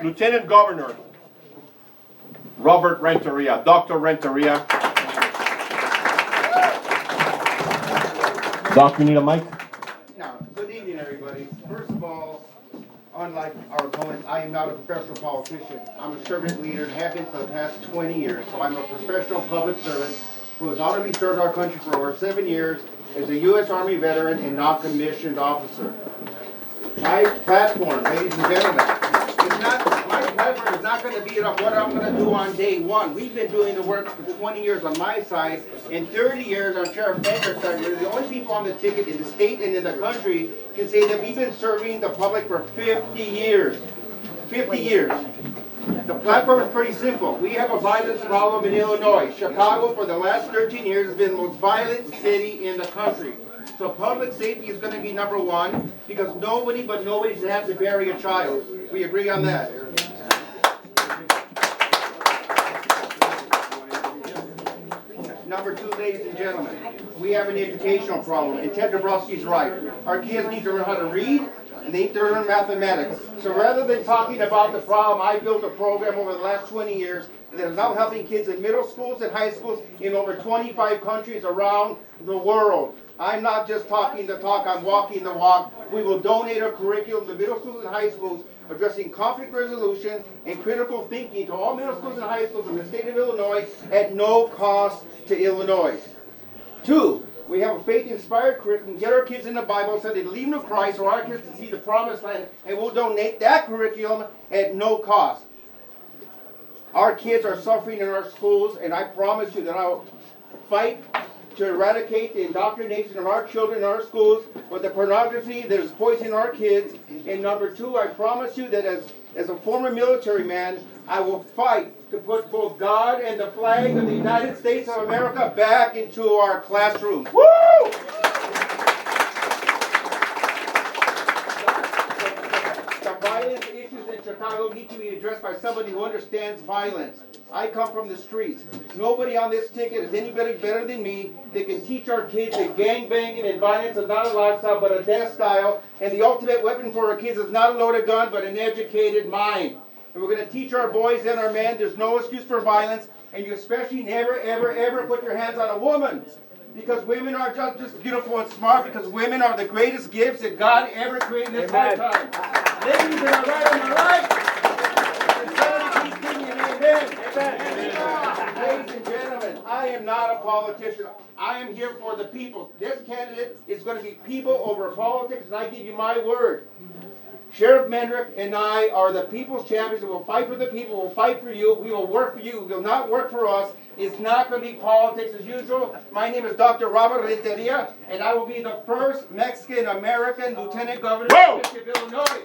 Lieutenant Governor Robert Renteria, Dr. Renteria. Doc, you need a mic? Now, good evening, everybody. First of all, unlike our opponents, I am not a professional politician. I'm a servant leader and have been for the past 20 years. So I'm a professional public servant who has honorably served our country for over 7 years as a U.S. Army veteran and non-commissioned officer. My platform, ladies and gentlemen, my platform is not going to be what I'm going to do on day one. We've been doing the work for 20 years on my side and 30 years on Sheriff Mendrick's side. We're the only people on the ticket in the state and in the country can say that we've been serving the public for 50 years. 50 years. The platform is pretty simple. We have a violence problem in Illinois. Chicago, for the last 13 years, has been the most violent city in the country. So public safety is going to be number one because nobody should have to bury a child. We agree on that. Number two, ladies and gentlemen, we have an educational problem, and Ted Dabrowski's right. Our kids need to learn how to read, and they need to learn mathematics. So rather than talking about the problem, I built a program over the last 20 years that is now helping kids in middle schools and high schools in over 25 countries around the world. I'm not just talking the talk, I'm walking the walk. We will donate a curriculum to middle schools and high schools addressing conflict resolution and critical thinking to all middle schools and high schools in the state of Illinois at no cost to Illinois. Two, we have a faith-inspired curriculum, get our kids in the Bible so they lead them to Christ or our kids to see the promised land, and we'll donate that curriculum at no cost. Our kids are suffering in our schools, and I promise you that I'll fight to eradicate the indoctrination of our children in our schools with the pornography that is poisoning our kids. And number two, I promise you that as a former military man, I will fight to put both God and the flag of the United States of America back into our classrooms. Woo! The violence issues in Chicago need to be addressed by somebody who understands violence. I come from the streets. Nobody on this ticket is anybody better than me that can teach our kids that gangbanging and violence is not a lifestyle but a death style, and the ultimate weapon for our kids is not a loaded gun but an educated mind. And we're going to teach our boys and our men there's no excuse for violence, and you especially never, ever, ever put your hands on a woman. Because women are just beautiful and smart, because women are the greatest gifts that God ever created in this lifetime. Ladies, am I right? Am I right? Ladies and gentlemen, I am not a politician. I am here for the people. This candidate is going to be people over politics, and I give you my word. Sheriff Mendrick and I are the people's champions. We will fight for the people. We will fight for you. We will work for you. We will not work for us. It's not going to be politics as usual. My name is Dr. Robert Renteria, and I will be the first Mexican-American Lieutenant Governor of Illinois.